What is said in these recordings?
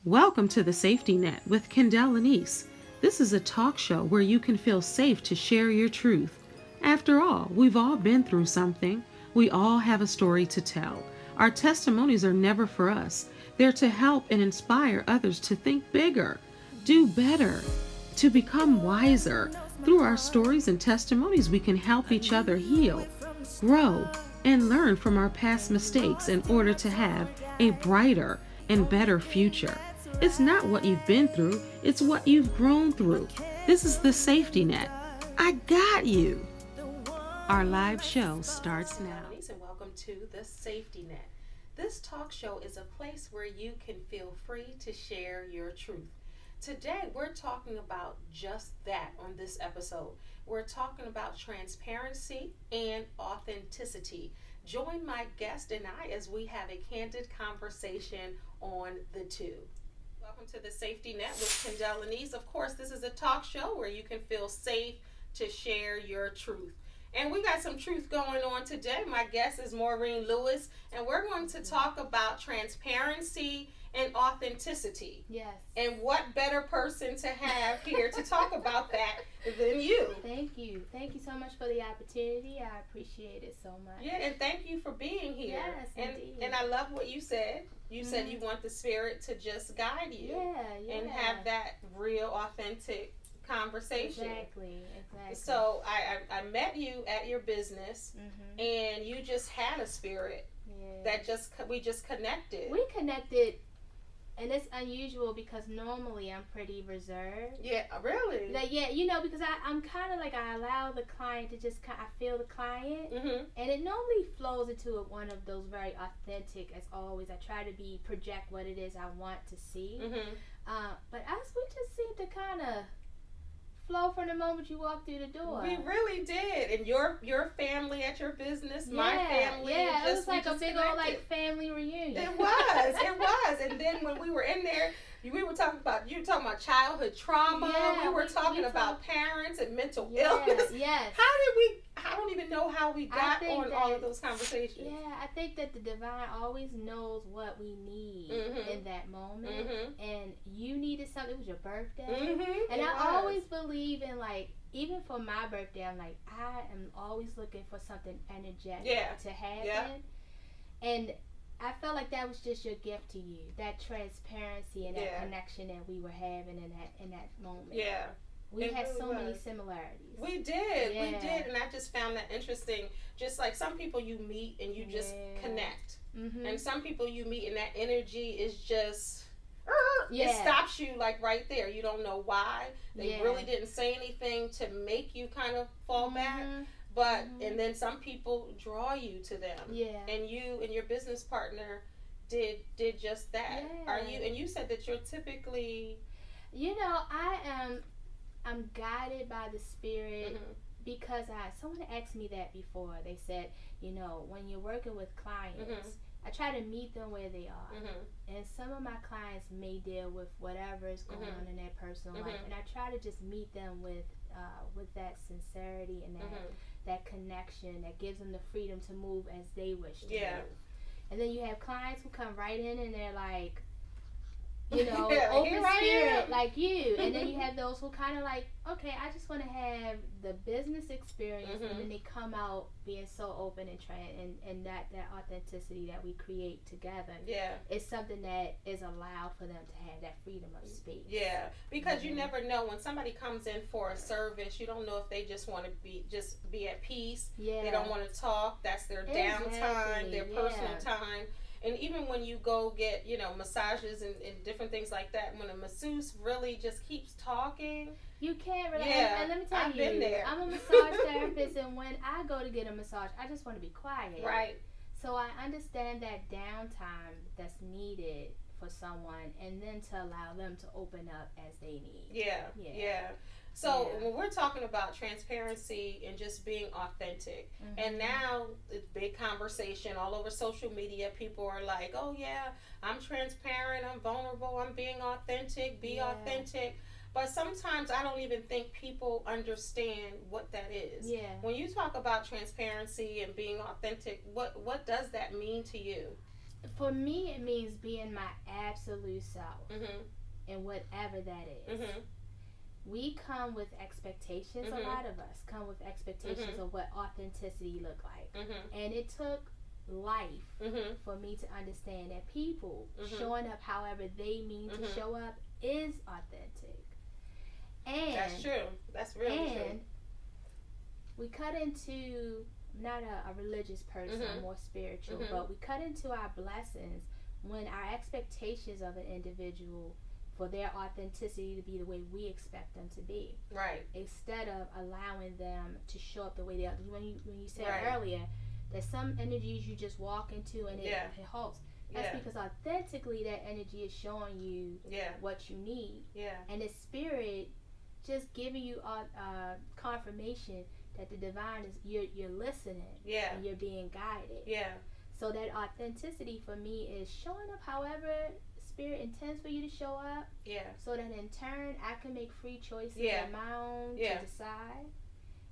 Welcome to the Safety Net with Kendell Lenice. This is a talk show where you can feel safe to share your truth. After all, we've all been through something. We all have a story to tell. Our testimonies are never for us. They're to help and inspire others to think bigger, do better, to become wiser. Through our stories and testimonies, we can help each other heal, grow, and learn from our past mistakes in order to have a brighter and better future. It's not what you've been through, it's what you've grown through. This is the safety net. I got you. Our live show starts now. And welcome to the Safety Net. This talk show is a place where you can feel free to share your truth. Today, we're talking about just that on this episode. We're talking about transparency and authenticity. Join my guest and I as we have a candid conversation on the two. Welcome to the Safety Net with Kendell Lenice. Of course, this is a talk show where you can feel safe to share your truth. And we got some truth going on today. My guest is Morine Lewis, and we're going to talk about transparency and authenticity. Yes. And what better person to have here to talk about that than you? Thank you. Thank you so much for the opportunity. I appreciate it so much. Yeah, and thank you for being here. Yes, indeed. And I love what you said. You said you want the Spirit to just guide you. Yeah. And have that real, authentic conversation. Exactly. So I met you at your business, and you just had a spirit that we just connected. We connected. And it's unusual because normally I'm pretty reserved. Yeah, really? Because I'm kind of like, I allow the client to just I feel the client. And it normally flows into one of those very authentic, as always. I try to project what it is I want to see. But us, we just seem to kind of flow from the moment you walk through the door. We really did. And your family at your business, my family. Yeah, it was like a big old family reunion. It was. And then when we were in there, you were talking about childhood trauma. Yeah, we were talking about parents and mental illness. Yes. I don't even know how we got on all of those conversations. Yeah, I think that the divine always knows what we need in that moment. And you needed something. It was your birthday. And I always believe in, even for my birthday, I'm like, I am always looking for something energetic to happen. And I felt like that was just your gift to you, that transparency and that connection that we were having in that moment. Yeah. We had so many similarities. We did, and I just found that interesting. Just like some people you meet and you just connect, and some people you meet and that energy is just it stops you right there. You don't know why. They really didn't say anything to make you kind of fall back. But and then some people draw you to them. Yeah. And you and your business partner did just that. Yeah. Are you? And you said that you're typically. I'm guided by the Spirit because someone asked me that before. They said, when you're working with clients, I try to meet them where they are. And some of my clients may deal with whatever is going on in their personal life, and I try to just meet them with that sincerity and that connection that gives them the freedom to move as they wish to move. And then you have clients who come right in and they're like, open spirit like you. And then you have those who kind of okay, I just want to have the business experience, and then they come out being so open and that authenticity that we create together is something that is allowed for them to have that freedom of space. Yeah, because you never know when somebody comes in for a service, you don't know if they just want to be at peace. They don't want to talk. That's their downtime, their personal time. And even when you go get, massages and different things like that, when a masseuse really just keeps talking. You can't really. And let me tell I've been there. I'm a massage therapist, and when I go to get a massage, I just want to be quiet. Right. So I understand that downtime that's needed for someone, and then to allow them to open up as they need. Yeah. So when we're talking about transparency and just being authentic, and now it's big conversation all over social media. People are like, oh yeah, I'm transparent, I'm vulnerable, I'm being authentic, be authentic. But sometimes I don't even think people understand what that is. Yeah. When you talk about transparency and being authentic, what does that mean to you? For me, it means being my absolute self, Mhm. and whatever that is. Mhm. We come with expectations. A Mhm. lot of us come with expectations Mhm. of what authenticity look like, Mhm. and it took life Mhm. for me to understand that people Mhm. showing up however they mean to Mhm. show up is authentic. And That's true. That's really true. and we cut into, not a religious person, Mhm. more spiritual, Mhm. but we cut into our blessings when our expectations of an individual for their authenticity to be the way we expect them to be, Right. instead of allowing them to show up the way they are. When you said Right. earlier that some energies you just walk into and Yeah. it halts, that's Yeah. because authentically that energy is showing you Yeah. what you need, Yeah. and the spirit just giving you confirmation that the divine is, you're listening, Yeah. and you're being guided. Yeah. So that authenticity for me is showing up however spirit intends for you to show up, Yeah. so that in turn I can make free choices Yeah. of my own Yeah. to decide,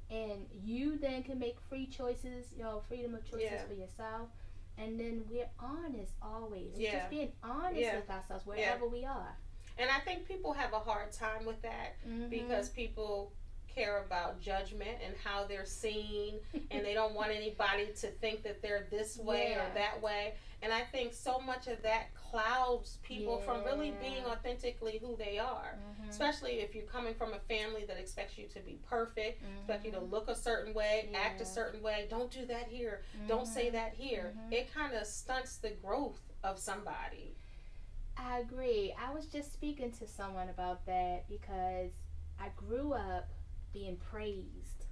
and you then can make free choices, freedom of choices Yeah. for yourself, and then we're honest always. It's Yeah. just being honest Yeah. with ourselves wherever we are. And I think people have a hard time with that because people care about judgment and how they're seen, and they don't want anybody to think that they're this way or that way. And I think so much of that clouds people from really being authentically who they are. Especially if you're coming from a family that expects you to be perfect, expect you to look a certain way, act a certain way. Don't do that here. Don't say that here. It kind of stunts the growth of somebody. I agree. I was just speaking to someone about that because I grew up being praised.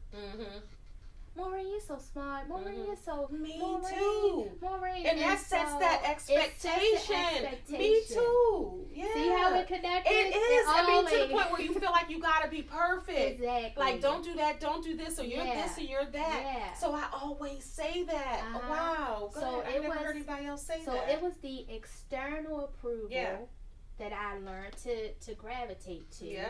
Maureen, you're so smart. Maureen, you're so... Me Maureen, too. Maureen. And that sets that expectation. Me too. Yeah. See how it connected? It is. I mean, to the point where you feel like you gotta be perfect. Exactly. Like, don't do that, don't do this, or you're this, or you're that. Yeah. So I always say that. Wow. Go ahead. I never heard anybody else say that. So it was the external approval that I learned to gravitate to. Yeah.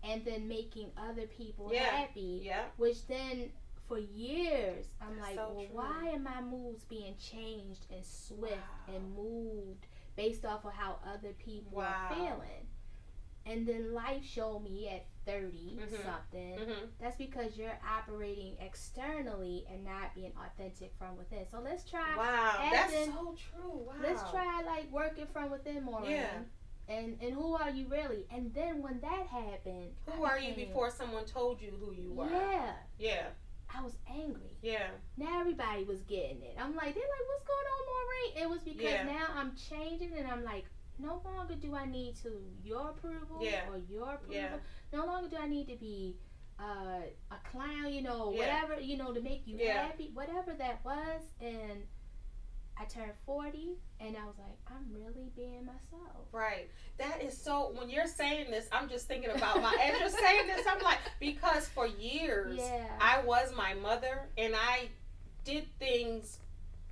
And then making other people happy. Yeah. Which then, for years, I'm That's like, so well, true. why are my moods being changed and swift and moved based off of how other people are feeling? And then life showed me at 30 something, that's because you're operating externally and not being authentic from within. So let's try. Wow, that's so true. Wow. Let's try like working from within more. Yeah. And who are you really? And then when that happened, who are you before someone told you who you were? Yeah. Yeah. I was angry. Yeah. Now everybody was getting it. I'm like, they're like, what's going on, Morine? It was because now I'm changing, and I'm like, no longer do I need your approval or your approval. Yeah. No longer do I need to be a clown, whatever, to make you happy, whatever that was. And I turned 40, and I was like, I'm really being myself. Right. That is so, when you're saying this, I'm just thinking about as you're saying this, I'm like, because for years, I was my mother, and I did things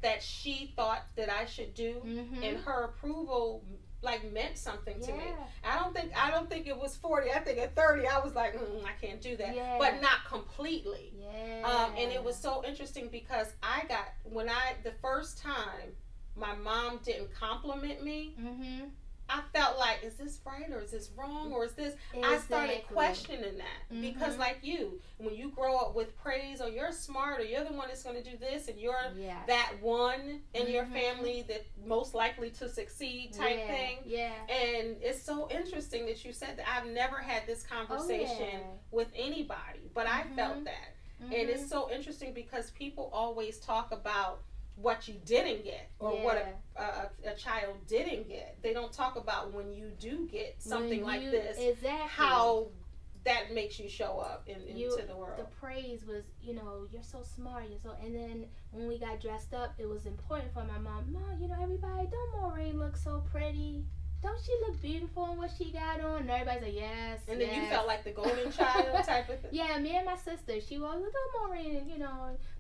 that she thought that I should do, and her approval meant something to me. I don't think it was 40. I think at 30 I was like, I can't do that. But not completely. And it was so interesting because the first time my mom didn't compliment me, I felt like, is this right or is this wrong or is this? I started questioning that because, like you, when you grow up with praise, or you're smart, or you're the one that's going to do this, and you're that one in your family that most likely to succeed type thing. And it's so interesting that you said that. I've never had this conversation with anybody, but I felt that. And it's so interesting because people always talk about what you didn't get or what a child didn't get. They don't talk about when you do get something like this, how that makes you show up into the world. The praise was, you're so smart, and then when we got dressed up, it was important for my mom. Mom, everybody, don't Maureen look so pretty? Don't she look beautiful in what she got on? And everybody's like, yes. And then you felt like the golden child type of thing. Yeah, me and my sister, she was, don't Maureen,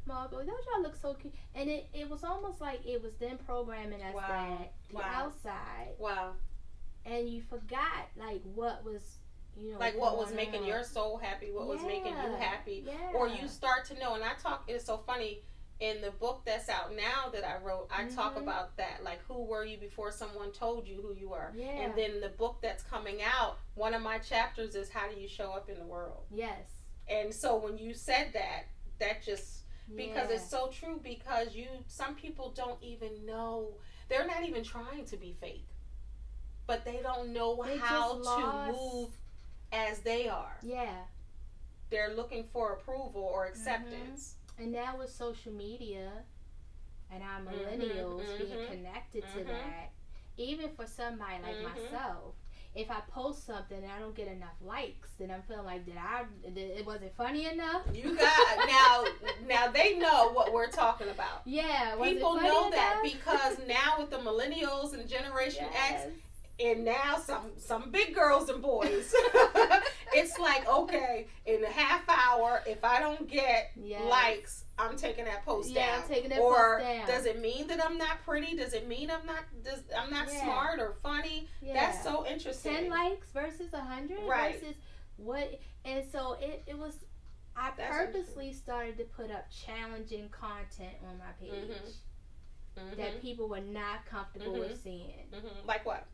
Mom, don't y'all look so cute? And it was almost like it was them programming us that the outside. Wow. And you forgot, what was, what was making your soul happy, what was making you happy. Or you start to know, and it's so funny, in the book that's out now that I wrote, I talk about that, like, who were you before someone told you who you were? Yeah. And then the book that's coming out, one of my chapters is how do you show up in the world? Yes. And so when you said that, that just, because it's so true, because some people don't even know, they're not even trying to be fake, but they don't know how to move as they are. Yeah. They're looking for approval or acceptance. And now with social media and our millennials being connected to that, even for somebody like myself, if I post something and I don't get enough likes, then I'm feeling like, it wasn't funny enough? You got, now they know what we're talking about. Yeah. People know that because now with the millennials and Generation X, and now some big girls and boys, it's like, okay, in a half hour, if I don't get likes, I'm taking that post down. I'm taking that post down. Does it mean that I'm not pretty? Does it mean I'm not smart or funny? That's so interesting. 10 likes versus 100 versus what? And so it was. I purposely started to put up challenging content on my page that people were not comfortable with seeing. Like what?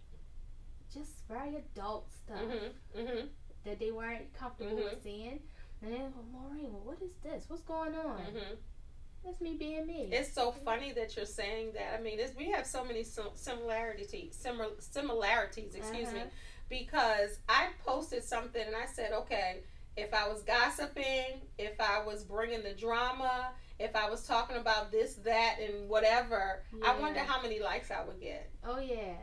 Just very adult stuff that they weren't comfortable with seeing. And then, Morine, what is this? What's going on? That's me being me. It's so funny that you're saying that. I mean, we have so many similarities, excuse me, because I posted something and I said, okay, if I was gossiping, if I was bringing the drama, if I was talking about this, that, and whatever, I wonder how many likes I would get. Oh, yeah.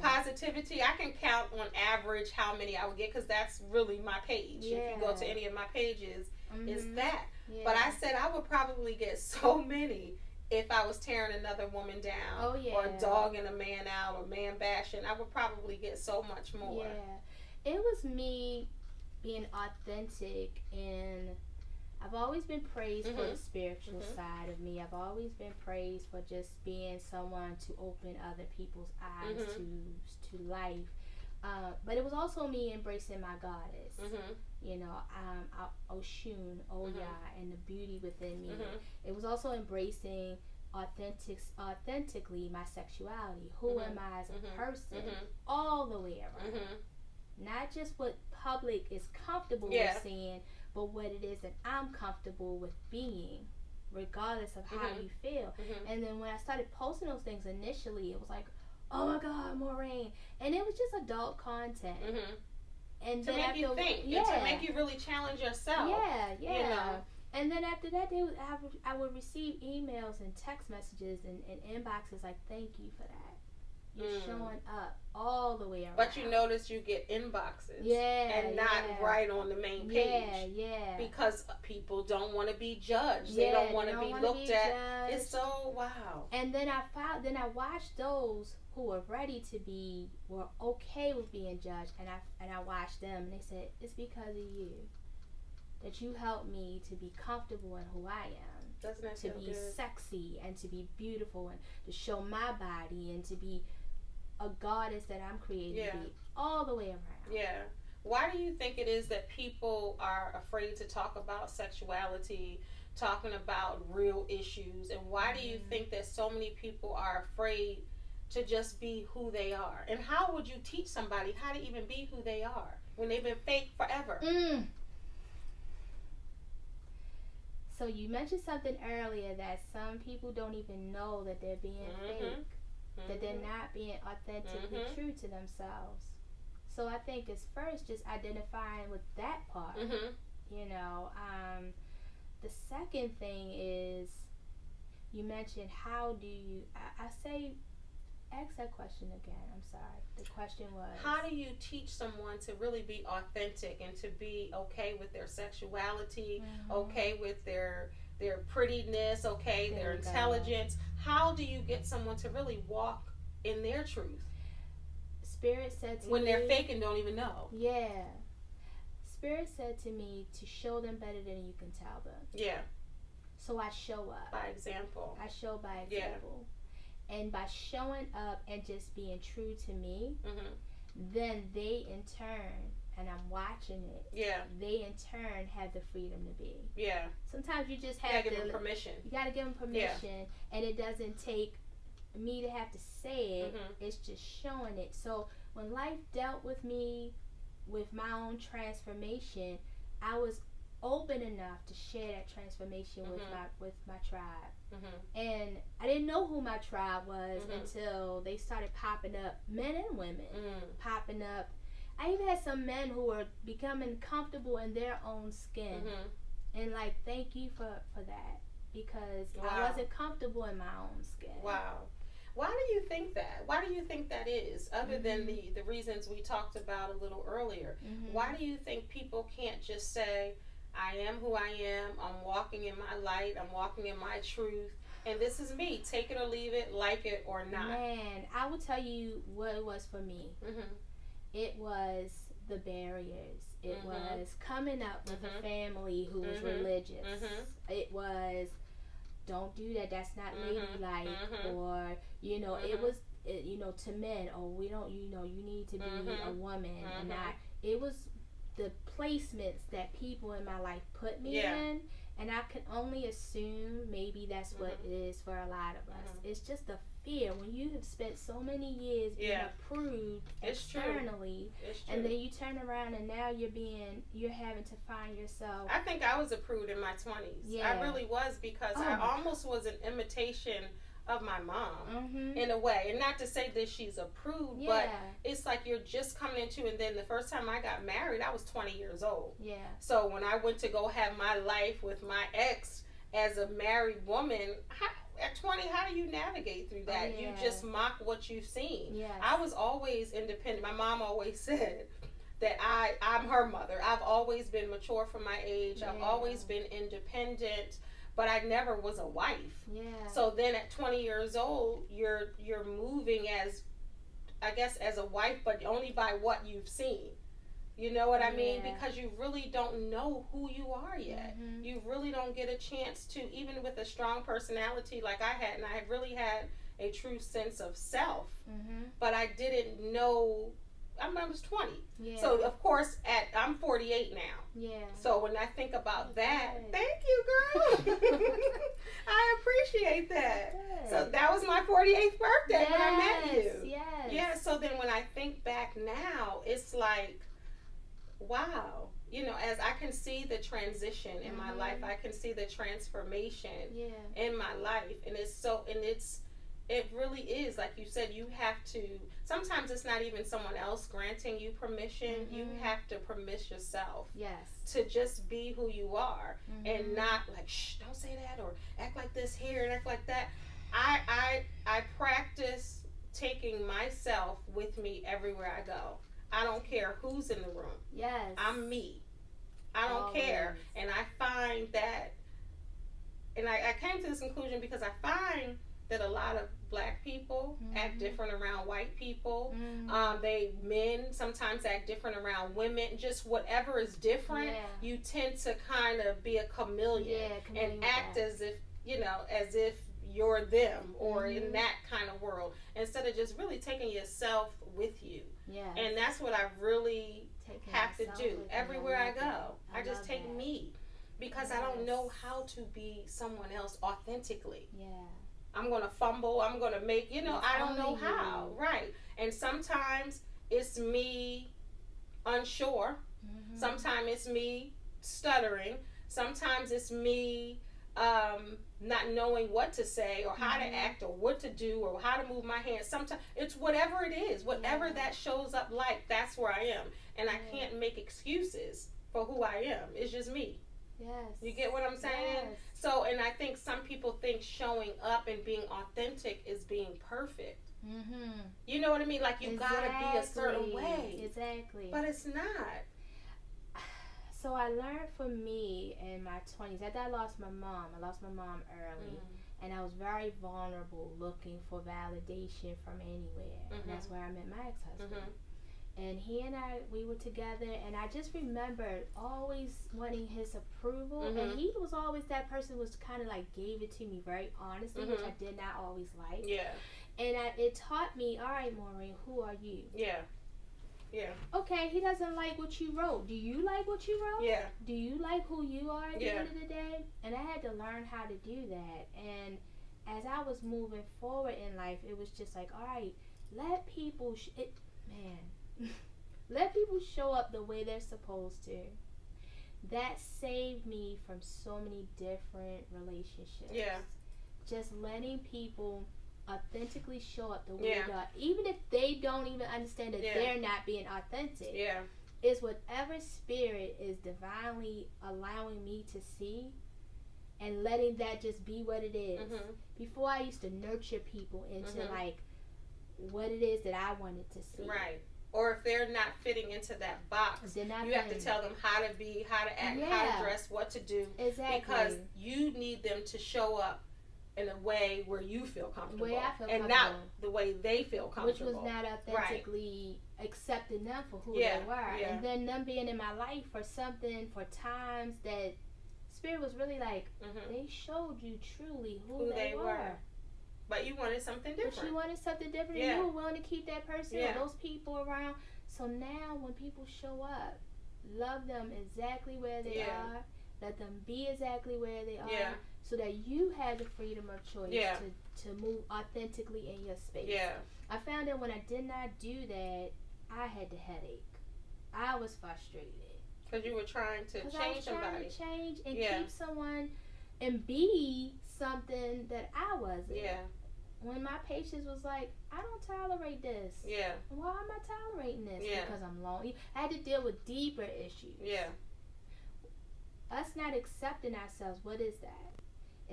Positivity, I can count on average how many I would get because that's really my page. If you go to any of my pages, is that. But I said I would probably get so many if I was tearing another woman down or dogging a man out or man bashing. I would probably get so much more. Yeah. It was me being authentic, and I've always been praised for the spiritual side of me. I've always been praised for just being someone to open other people's eyes to life. But it was also me embracing my goddess. Oshun, Oya, and the beauty within me. It was also embracing authentically my sexuality. Who am I as a person? All the way around. Not just what public is comfortable with seeing, but what it is that I'm comfortable with being, regardless of how you feel. And then when I started posting those things initially, it was like, oh my God, Morine. And it was just adult content. And to make you think, and to make you really challenge yourself. Yeah. And then after that, I would receive emails and text messages and inboxes like, thank you for that. You're showing up all the way around. But you notice you get inboxes. And not right on the main page. Because people don't want to be judged. They don't want to be looked at. It's so wow. And then I watched those who were were okay with being judged, and I watched them, and they said, it's because of you that you helped me to be comfortable in who I am. Doesn't that to feel be good? Sexy and to be beautiful and to show my body and to be a goddess that I'm created to be all the way around. Yeah. Why do you think it is that people are afraid to talk about sexuality, talking about real issues, and why do you think that so many people are afraid to just be who they are? And how would you teach somebody how to even be who they are when they've been fake forever? So you mentioned something earlier that some people don't even know that they're being fake, that they're not being authentically true to themselves. So I think it's first just identifying with that part. The second thing is, you mentioned how do you, I say, ask that question again. I'm sorry. The question was, how do you teach someone to really be authentic and to be okay with their sexuality, okay with their prettiness, okay, their intelligence? How do you get someone to really walk in their truth? Spirit said to me, when they're fake and don't even know. Yeah. Spirit said to me to show them better than you can tell them. Yeah. So I show up. By example. I show by example. Yeah. And by showing up and just being true to me, then they in turn, and I'm watching it, they in turn have the freedom to be. Yeah. Sometimes you just have to give them permission. You got to give them permission, and it doesn't take me to have to say it. It's just showing it. So when life dealt with me with my own transformation, I was open enough to share that transformation with my tribe. And I didn't know who my tribe was until they started popping up, men and women popping up. I even had some men who were becoming comfortable in their own skin, and like, thank you for that, because I wasn't comfortable in my own skin. Wow. Why do you think that? Why do you think that is? Other than the reasons we talked about a little earlier, why do you think people can't just say, I am who I am, I'm walking in my light, I'm walking in my truth, and this is me, take it or leave it, like it or not? Man, I will tell you what it was for me. It was the barriers. It was coming up with a family who was religious. It was, don't do that, that's not ladylike. Or, it was, to men, we don't, you need to be a woman. And not, it was the placements that people in my life put me in, and I can only assume maybe that's what it is for a lot of us. It's just a fear when you have spent so many years being approved externally, and then you turn around and now you're having to find yourself. I think I was approved in my 20s. I really was, because I almost was an imitation of my mom in a way, and not to say that she's approved, but it's like you're just coming into, and then the first time I got married, I was 20 years old. So when I went to go have my life with my ex as a married woman, at 20, how do you navigate through that? You just mock what you've seen. I was always independent. My mom always said that I'm her mother. I've always been mature for my age. I've always been independent, but I never was a wife. So then at 20 years old, you're moving as, I guess, as a wife, but only by what you've seen. You know what I mean? Because you really don't know who you are yet. You really don't get a chance to, even with a strong personality like I had, and I really had a true sense of self, but I didn't know. I was 20. So of course, I'm 48 now. So when I think about that, thank you, girl. I appreciate that. So that was my 48th birthday when I met you. Yeah. So then when I think back now, it's like, wow, as I can see the transition in my life, I can see the transformation in my life, and it really is, like you said, you have to, sometimes it's not even someone else granting you permission, you have to permit yourself to just be who you are, and not like, shh, don't say that, or act like this here and act like that. I practice taking myself with me everywhere I go. I don't care who's in the room. I'm me. I don't care. And I find that, and I came to this conclusion because I find that a lot of black people act different around white people. Men sometimes act different around women. Just whatever is different, you tend to kind of be a chameleon and act as if, as if you're them, or in that kind of world, instead of just really taking yourself with you. And that's what I really have to do everywhere I go. I just take me, because I don't know how to be someone else authentically. I'm going to fumble. I'm going to make, I don't know how. Right. And sometimes it's me unsure. Sometimes it's me stuttering. Sometimes it's me not knowing what to say, or how to act, or what to do, or how to move my hands. Sometimes it's whatever it is, whatever that shows up like, that's where I am. And I can't make excuses for who I am. It's just me. You get what I'm saying? So, and I think some people think showing up and being authentic is being perfect. You know what I mean? Like, you gotta be a certain way. But it's not. So I learned for me in my 20s, after I lost my mom early, and I was very vulnerable, looking for validation from anywhere. And that's where I met my ex-husband. And he and we were together, and I just remembered always wanting his approval. And he was always that person who was kind of like gave it to me very honestly, which I did not always like. And it taught me, all right, Maureen, who are you? Yeah. Okay, he doesn't like what you wrote. Do you like what you wrote? Yeah. Do you like who you are at the end of the day? And I had to learn how to do that. And as I was moving forward in life, it was just like, all right, let people, let people show up the way they're supposed to. That saved me from so many different relationships. Yeah. Just letting people authentically show up the way they are, even if they don't even understand that they're not being authentic. Yeah. Is whatever spirit is divinely allowing me to see, and letting that just be what it is. Mm-hmm. Before, I used to nurture people into like what it is that I wanted to see. Right. Or if they're not fitting into that box, you have to tell them how to be, how to act, how to dress, what to do. Exactly. Because you need them to show up in a way where you feel comfortable. The way I feel and comfortable. Not the way they feel comfortable. Which was not authentically accepting them for who they were. Yeah. And then them being in my life for times that Spirit was really like, they showed you truly who they were. But you wanted something different. But you wanted something different, and you were willing to keep that person or those people around. So now when people show up, love them exactly where they are. Let them be exactly where they are. So that you have the freedom of choice to move authentically in your space. Yeah. I found that when I did not do that, I had the headache. I was frustrated. Because you were trying to change somebody. I was trying to change and keep someone and be something that I wasn't. Yeah. When my patience was like, I don't tolerate this. Yeah. Why am I tolerating this? Yeah. Because I'm lonely. I had to deal with deeper issues. Yeah. Us not accepting ourselves, what is that?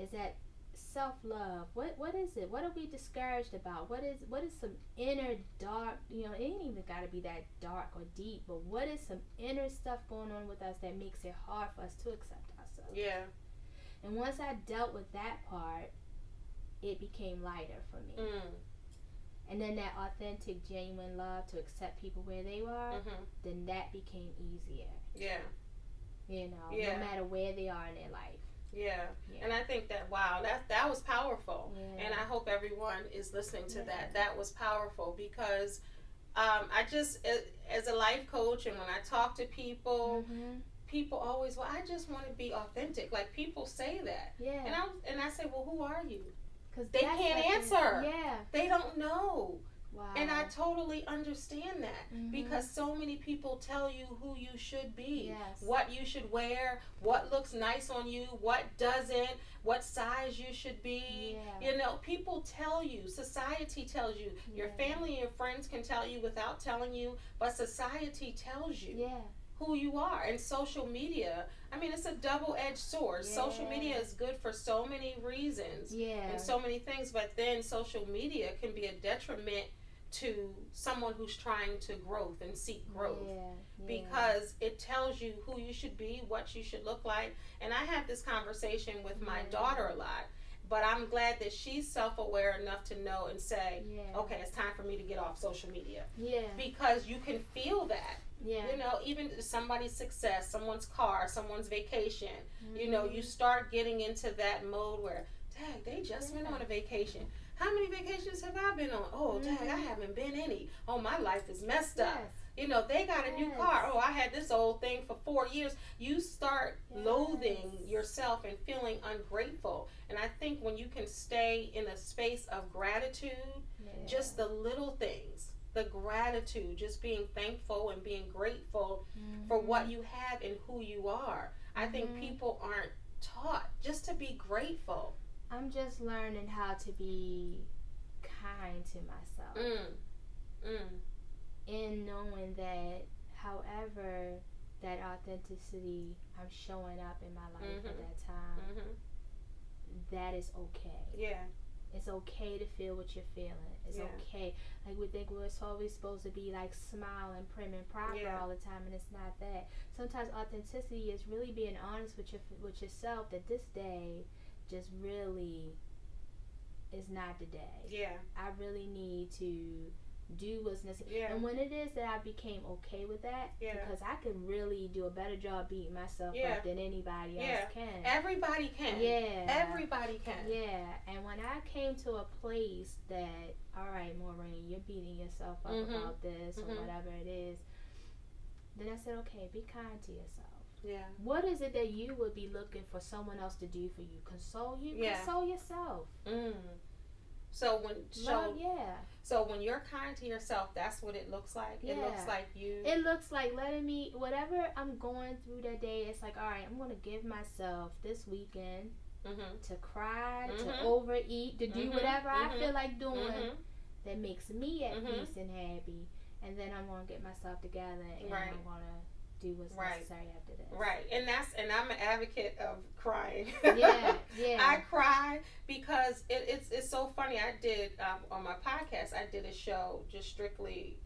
Is that self-love? What is it? What are we discouraged about? What is some inner dark, it ain't even got to be that dark or deep, but what is some inner stuff going on with us that makes it hard for us to accept ourselves? Yeah. And once I dealt with that part, it became lighter for me. And then that authentic, genuine love to accept people where they were, then that became easier. Yeah. No matter where they are in their life. Yeah. And I think that, wow, that was powerful. And I hope everyone is listening to that. That was powerful because I just, as a life coach, and when I talk to people, people always, well, I just want to be authentic. Like, people say that. Yeah. And I say, well, who are you? Because they can't answer. Yeah. They don't know. Wow. And I totally understand that because so many people tell you who you should be, what you should wear, what looks nice on you, what doesn't, what size you should be. People tell you, society tells you, your family and your friends can tell you without telling you, but society tells you who you are. And social media, I mean, it's a double-edged sword. Social media is good for so many reasons and so many things, but then social media can be a detriment to someone who's trying to growth and seek growth because it tells you who you should be, what you should look like. And I have this conversation with my daughter a lot, but I'm glad that she's self-aware enough to know and say, okay, it's time for me to get off social media. Because you can feel that. Even somebody's success, someone's car, someone's vacation, you start getting into that mode where, dang, they just went on a vacation. How many vacations have I been on? Oh, dang, I haven't been any. Oh, my life is messed up. They got a new car. Oh, I had this old thing for 4 years. You start loathing yourself and feeling ungrateful. And I think when you can stay in a space of gratitude, just the little things, the gratitude, just being thankful and being grateful for what you have and who you are. I think people aren't taught just to be grateful. I'm just learning how to be kind to myself. In knowing that however that authenticity I'm showing up in my life at that time, that is okay. It's okay to feel what you're feeling. It's okay. Like, we think we're always supposed to be like smile and prim and proper all the time, and it's not that. Sometimes authenticity is really being honest with yourself that this day just really is not the day. I really need to do what's necessary. Yeah. And when it is that I became okay with that, because I can really do a better job beating myself up than anybody else can. Everybody can. Yeah. Everybody can. Yeah. And when I came to a place that, all right, Morine, you're beating yourself up about this or whatever it is, then I said, okay, be kind to yourself. Yeah. What is it that you would be looking for someone else to do for you? Console you? Yeah. Console yourself. So when you're kind to yourself, that's what it looks like. Yeah. It looks like It looks like letting me, whatever I'm going through that day, it's like, all right, I'm going to give myself this weekend to cry, to overeat, to do whatever I feel like doing that makes me at peace and happy. And then I'm going to get myself together and I'm going to do what's necessary after this. Right. And I'm an advocate of crying. Yeah. I cry because it's so funny. I did on my podcast, I did a show just strictly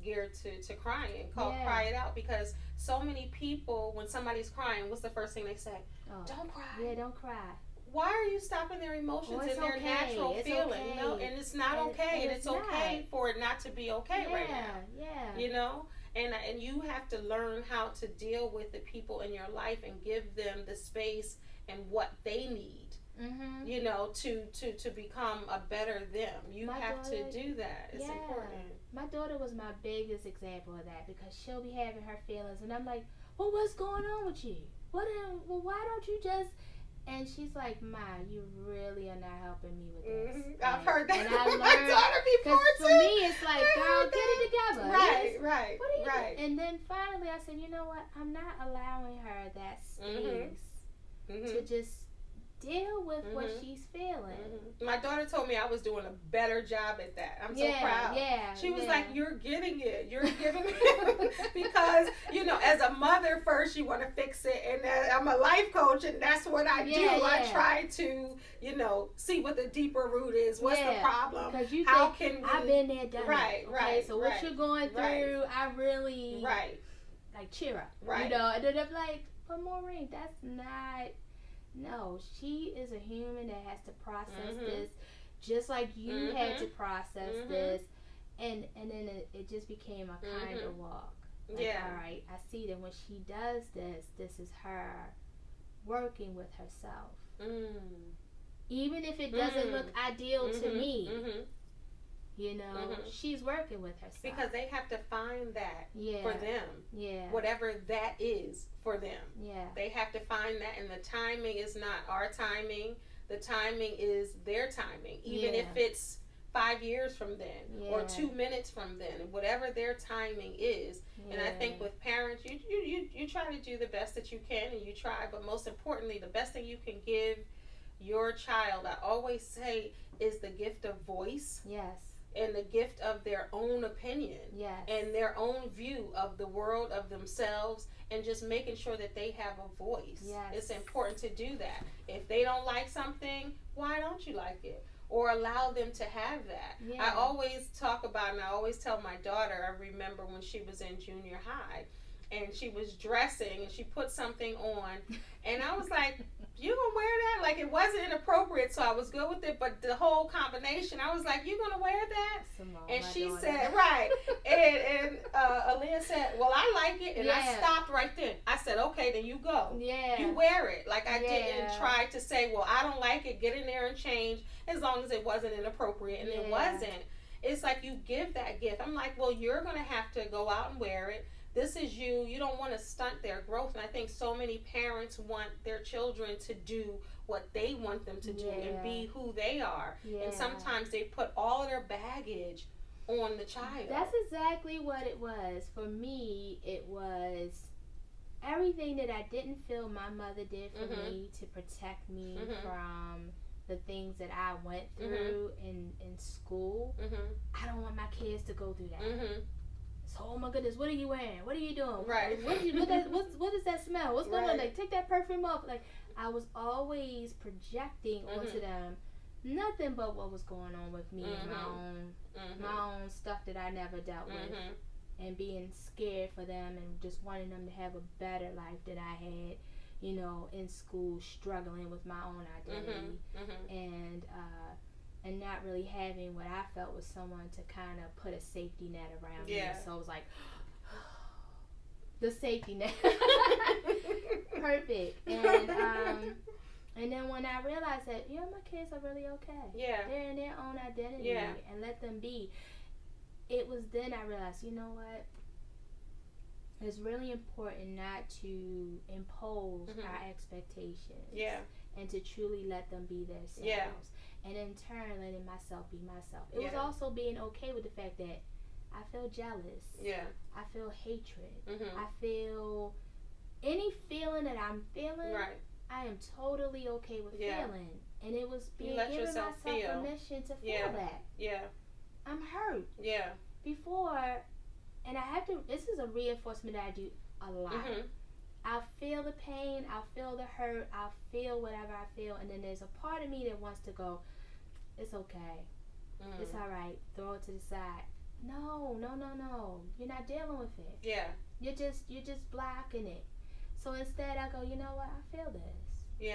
geared to crying called Cry It Out, because so many people, when somebody's crying, what's the first thing they say? Don't cry. Yeah, don't cry. Why are you stopping their emotions and their natural feeling? Okay. You know, and it's not okay, and it's okay for it not to be okay right now. Yeah. You know, and you have to learn how to deal with the people in your life and give them the space and what they need. You know, to become a better them. You have to do that. It's important. My daughter was my biggest example of that, because she'll be having her feelings, and I'm like, well, what's going on with you? Well, why don't you just... And she's like, Ma, you really are not helping me with this. I've heard that and from I learned, my daughter before, too. For me, it's like, girl, get it together. Right. What are you doing? And then finally I said, you know what? I'm not allowing her that space to just deal with what she's feeling. My daughter told me I was doing a better job at that. I'm so proud. She was like, you're getting it. You're giving it. Because, you know, as a mother, first you want to fix it. And I'm a life coach, and that's what I do. I try to, you know, see what the deeper root is. What's the problem? Because you How think, can we... I've been there, done it. Right. So what you're going through, I really... Like, cheer up. You know, and then I'm like, but Morine, that's not... No, she is a human that has to process this, just like you had to process this, and then it just became a kinder walk. Like, all right, I see that when she does this is her working with herself. Even if it doesn't look ideal to me, you know, she's working with herself. Because they have to find that for them. Whatever that is for them. They have to find that, and the timing is not our timing. The timing is their timing. Even if it's 5 years from then or 2 minutes from then, whatever their timing is. And I think with parents, you try to do the best that you can, and you try, but most importantly, the best thing you can give your child, I always say, is the gift of voice. And the gift of their own opinion and their own view of the world, of themselves, and just making sure that they have a voice. It's important to do that. If they don't like something, why don't you like it? Or allow them to have that. I always talk about, and I always tell my daughter, I remember when she was in junior high, and she was dressing, and she put something on, and I was like, you gonna wear that? Like, it wasn't inappropriate, so I was good with it, but the whole combination, I was like, you gonna wear that? And she said, and Aaliyah said, well, I like it, and I stopped right then. I said, okay, then you go. You wear it. Like, I didn't try to say, well, I don't like it, get in there and change, as long as it wasn't inappropriate, and it wasn't. It's like, you give that gift. I'm like, well, you're gonna have to go out and wear it. This is you. You don't want to stunt their growth. And I think so many parents want their children to do what they want them to do and be who they are. And sometimes they put all of their baggage on the child. That's exactly what it was. For me, it was everything that I didn't feel my mother did for me to protect me from the things that I went through in school. I don't want my kids to go through that. So, oh my goodness, what are you wearing? What are you doing? What is that smell? What's going on? Like, take that perfume off. Like, I was always projecting onto them nothing but what was going on with me and my own stuff that I never dealt with, and being scared for them and just wanting them to have a better life than I had, you know, in school, struggling with my own identity, and not really having what I felt was someone to kind of put a safety net around me. So it was like, the safety net. Perfect. And then when I realized that, my kids are really okay. They're in their own identity and let them be. It was then I realized, you know what? It's really important not to impose our expectations. And to truly let them be themselves. And in turn, letting myself be myself. It was also being okay with the fact that I feel jealous. I feel hatred. I feel any feeling that I'm feeling. I am totally okay with feeling. And it was giving myself permission to feel that. I'm hurt. Before, and I have to, this is a reinforcement that I do a lot. I'll feel the pain, I'll feel the hurt, I'll feel whatever I feel, and then there's a part of me that wants to go, it's okay. It's alright. Throw it to the side. No. You're not dealing with it. You're just blocking it. So instead I go, you know what, I feel this.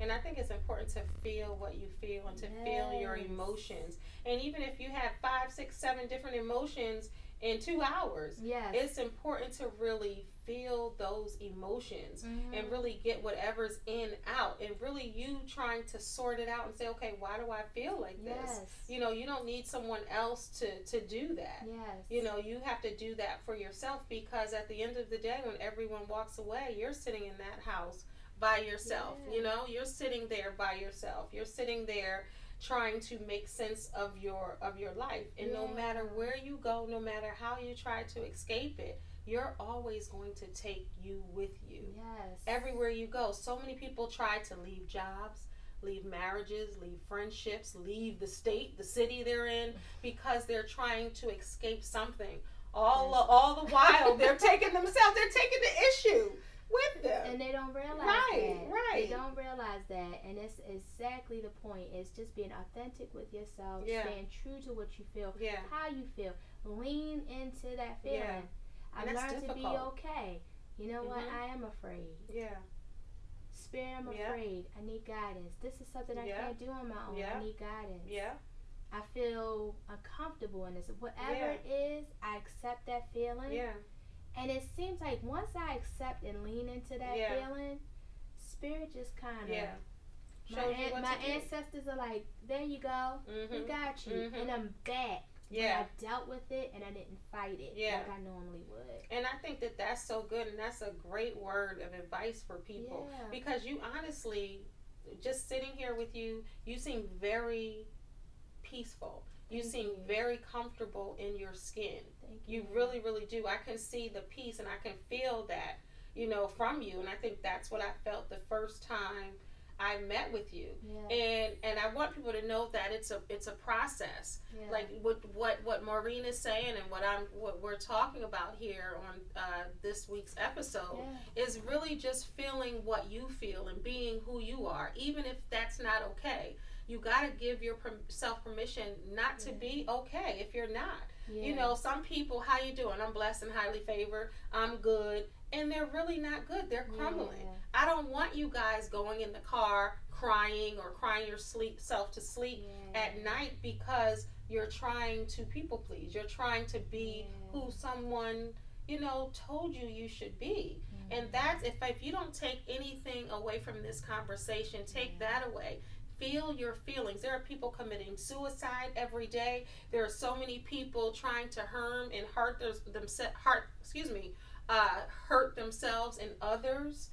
And I think it's important to feel what you feel and to feel your emotions. And even if you have 5, 6, 7 different emotions in 2 hours, it's important to really feel those emotions and really get whatever's in out, and really you trying to sort it out and say, okay, why do I feel like this? You don't need someone else to do that. You have to do that for yourself, because at the end of the day, when everyone walks away, you're sitting in that house by yourself. You're sitting there by yourself. You're sitting there trying to make sense of your life, and no matter where you go, no matter how you try to escape it, you're always going to take you with you. Everywhere you go. So many people try to leave jobs, leave marriages, leave friendships, leave the state, the city they're in, because they're trying to escape something. All the while they're taking the issue with them. And they don't realize that. They don't realize that. And it's exactly the point. It's just being authentic with yourself, staying true to what you feel, how you feel. Lean into that feeling. I learned to be okay. You know what? I am afraid. Spirit, I'm afraid. I need guidance. This is something I can't do on my own. I need guidance. I feel uncomfortable in this. Whatever it is, I accept that feeling. And it seems like once I accept and lean into that feeling, Spirit just kind of, my ancestors are like, there you go, we got you, and I'm back. I dealt with it and I didn't fight it like I normally would. And I think that that's so good, and that's a great word of advice for people, because you honestly, just sitting here with you, you seem very peaceful. You seem very comfortable in your skin. You really, really do. I can see the peace, and I can feel that, from you. And I think that's what I felt the first time I met with you. And I want people to know that it's a process. Like what Morine is saying, and what we're talking about here on this week's episode is really just feeling what you feel and being who you are, even if that's not okay. You got to give yourself permission not to be okay if you're not. Some people, how you doing? I'm blessed and highly favored. I'm good. And they're really not good. They're crumbling. I don't want you guys going in the car crying or crying yourself to sleep at night because you're trying to people please. You're trying to be who someone, told you should be. And that's, if you don't take anything away from this conversation, take that away. Feel your feelings. There are people committing suicide every day. There are so many people trying to harm and hurt themselves and others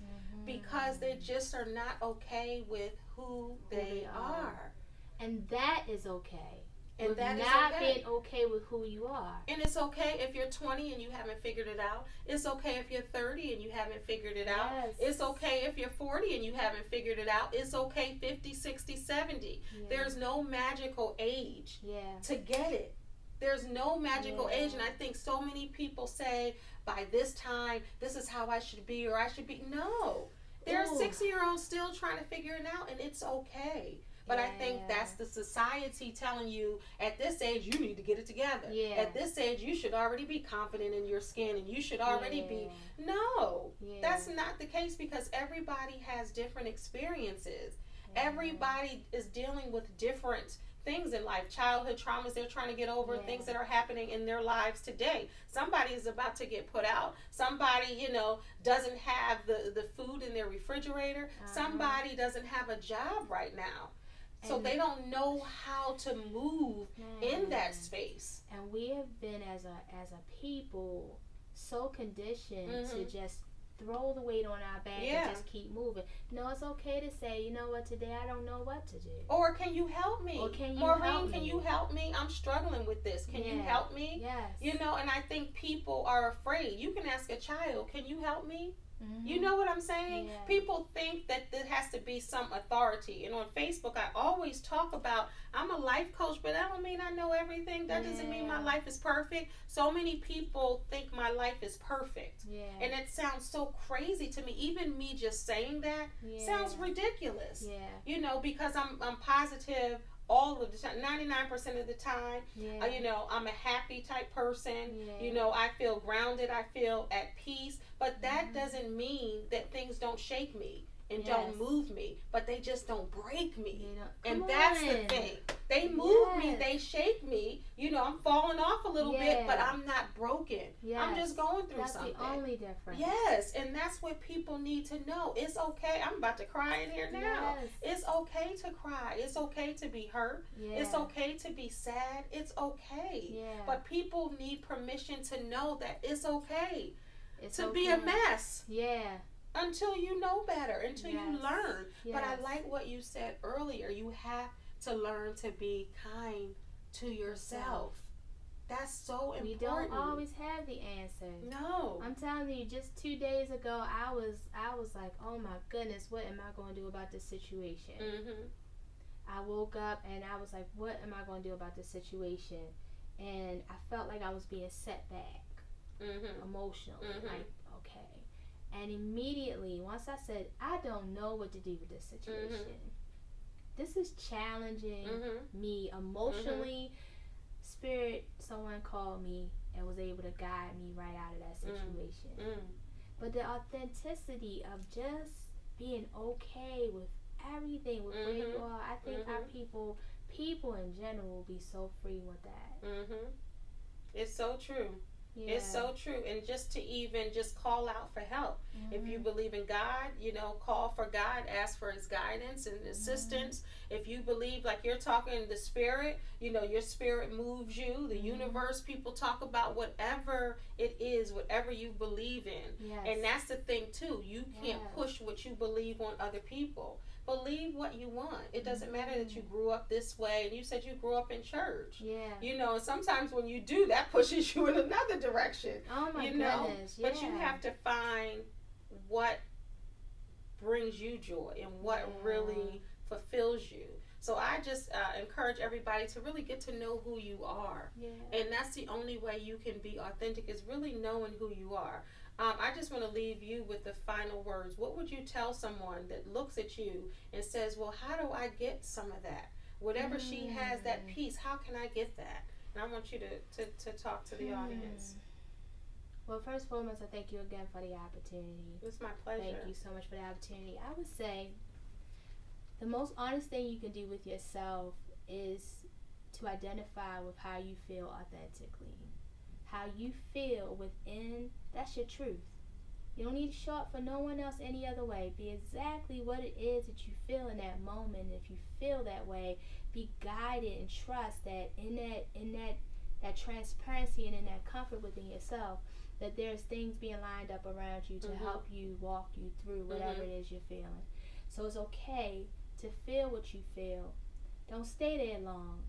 because they just are not okay with who they are. And that is okay. And that is not being okay with who you are. And it's okay if you're 20 and you haven't figured it out. It's okay if you're 30 and you haven't figured it out. It's okay if you're 40 and you haven't figured it out. It's okay 50, 60, 70. There's no magical age to get it. There's no magical age. And I think so many people say, by this time, this is how I should be, or I should be. No. There are 60-year-olds still trying to figure it out, and it's okay. But I think that's the society telling you, at this age, you need to get it together. At this age, you should already be confident in your skin, and you should already be. No, that's not the case, because everybody has different experiences. Everybody is dealing with different things in life, childhood traumas they're trying to get over, things that are happening in their lives today. Somebody is about to get put out. Somebody, doesn't have the food in their refrigerator. Somebody doesn't have a job right now. So they don't know how to move in that space. And we have been as a people so conditioned to just throw the weight on our back and just keep moving. No, it's okay to say, you know what, today I don't know what to do. Or can you help me? Or can you Maureen, help me? Can you help me? I'm struggling with this. Can you help me? Yes. And I think people are afraid. You can ask a child, can you help me? You know what I'm saying? Yeah. People think that there has to be some authority. And on Facebook, I always talk about, I'm a life coach, but that don't mean I know everything. That doesn't mean my life is perfect. So many people think my life is perfect. And it sounds so crazy to me. Even me just saying that sounds ridiculous. Because I'm positive all of the time, 99% of the time. I'm a happy type person. I feel grounded. I feel at peace. But that doesn't mean that things don't shake me and don't move me, but they just don't break me. And that's the thing. They move me, they shake me. I'm falling off a little bit, but I'm not broken. I'm just going through something. That's the only difference. Yes, and that's what people need to know. It's okay. I'm about to cry in here now. It's okay to cry. It's okay to be hurt. It's okay to be sad. It's okay. But people need permission to know that it's okay. Be a mess. Until you know better, until you learn. But I like what you said earlier. You have to learn to be kind to yourself. That's so important. We don't always have the answers. No. I'm telling you, just 2 days ago, I was like, oh my goodness, what am I going to do about this situation? I woke up and I was like, what am I going to do about this situation? And I felt like I was being set back. Emotionally, like, okay. And immediately, once I said, I don't know what to do with this situation. This is challenging me emotionally. Spirit, someone called me and was able to guide me right out of that situation. But the authenticity of just being okay with everything, with where you are, I think our people in general will be so free with that. It's so true. It's so true. And just to even just call out for help. If you believe in God, call for God, ask for his guidance and assistance. If you believe, like you're talking the spirit, your spirit moves you, the universe, people talk about whatever it is, whatever you believe in. And that's the thing too. You can't push what you believe on other people. Believe what you want. It doesn't matter that you grew up this way, and you said you grew up in church. And sometimes when you do, that pushes you in another direction. Oh my goodness. But you have to find what brings you joy and what really fulfills you. So I just encourage everybody to really get to know who you are. And that's the only way you can be authentic, is really knowing who you are. I just want to leave you with the final words. What would you tell someone that looks at you and says, well, how do I get some of that? Whatever she has, that peace, how can I get that? And I want you to talk to the audience. Well, first and foremost, I thank you again for the opportunity. It's my pleasure. Thank you so much for the opportunity. I would say the most honest thing you can do with yourself is to identify with how you feel authentically. How you feel within, that's your truth. You don't need to show up for no one else any other way. Be exactly what it is that you feel in that moment. If you feel that way, be guided and trust that in that transparency and in that comfort within yourself, that there's things being lined up around you to help you walk you through whatever it is you're feeling. So it's okay to feel what you feel. Don't stay there long.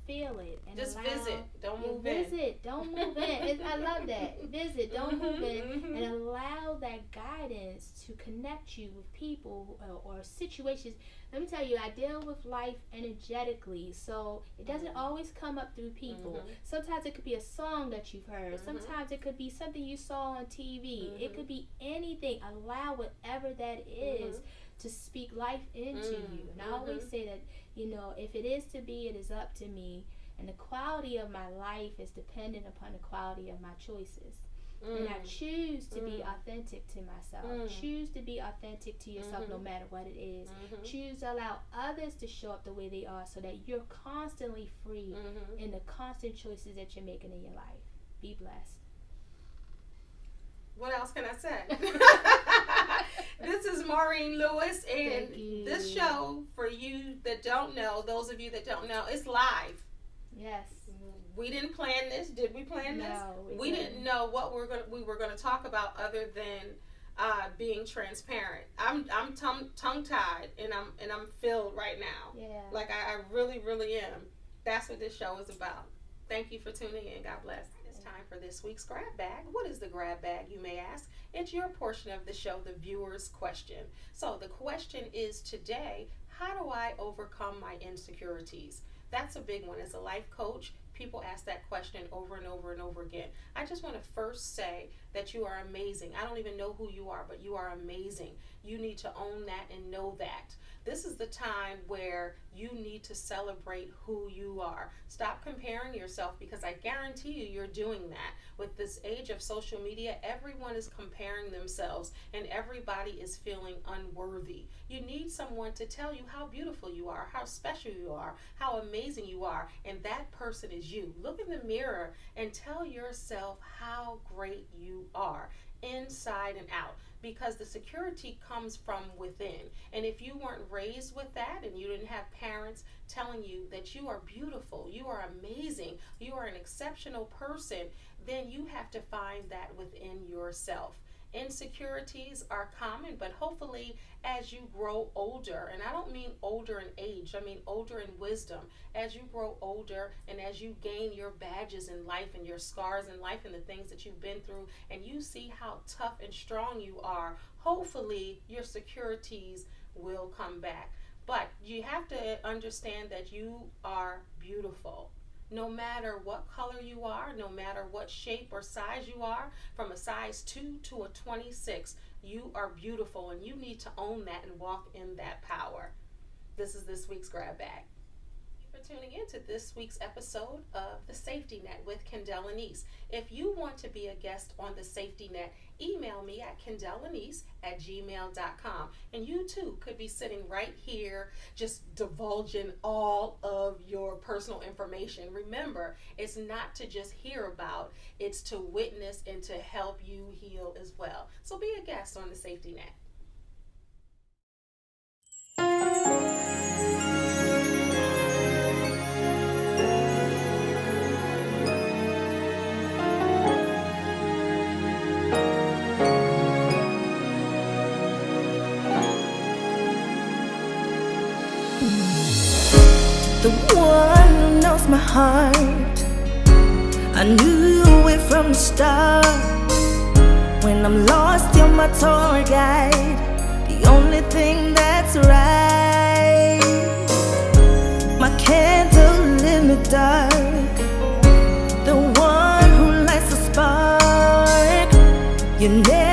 Feel it. And just visit. Don't move in. Visit. Don't move in. I love that. Visit. Don't move in. And allow that guidance to connect you with people or situations. Let me tell you, I deal with life energetically, so it doesn't always come up through people. Sometimes it could be a song that you've heard. Sometimes it could be something you saw on TV. It could be anything. Allow whatever that is to speak life into you. And I always say that, if it is to be, it is up to me. And the quality of my life is dependent upon the quality of my choices. And I choose to be authentic to myself. Choose to be authentic to yourself no matter what it is. Choose to allow others to show up the way they are so that you're constantly free in the constant choices that you're making in your life. Be blessed. What else can I say? This is Maureen Lewis, and this show, for you that don't know, those of you that don't know, it's live. Yes. We didn't plan this. Did we plan this? No, we didn't know what we were gonna talk about other than being transparent. I'm tongue-tied and I'm filled right now. Yeah. Like I really, really am. That's what this show is about. Thank you for tuning in. God bless. It's time for this week's grab bag. What is the grab bag, you may ask? It's your portion of the show, the viewer's question. So the question is today, how do I overcome my insecurities? That's a big one. As a life coach, people ask that question over and over and over again. I just want to first say that you are amazing. I don't even know who you are, but you are amazing. You need to own that and know that. This is the time where you need to celebrate who you are. Stop comparing yourself, because I guarantee you're doing that. With this age of social media, everyone is comparing themselves and everybody is feeling unworthy. You need someone to tell you how beautiful you are, how special you are, how amazing you are, and that person is you. Look in the mirror and tell yourself how great you are, inside and out, because the security comes from within. And if you weren't raised with that and you didn't have parents telling you that you are beautiful, you are amazing, you are an exceptional person, then you have to find that within yourself. Insecurities are common, but hopefully as you grow older, and I don't mean older in age, I mean older in wisdom, as you grow older and as you gain your badges in life and your scars in life and the things that you've been through, and you see how tough and strong you are, hopefully your securities will come back. But you have to understand that you are beautiful. No matter what color you are, no matter what shape or size you are, from a size 2 to a 26, you are beautiful, and you need to own that and walk in that power. This is this week's grab bag. Thank you for tuning in to this week's episode of The Safety Net with Kendell Lenice. If you want to be a guest on The Safety Net, email me at kendellenice@gmail.com. And you too could be sitting right here just divulging all of your personal information. Remember, it's not to just hear about, it's to witness and to help you heal as well. So be a guest on The Safety Net. The one who knows my heart, I knew it from the start. When I'm lost, you're my tour guide, the only thing that's right. My candle in the dark, the one who lights the spark. You never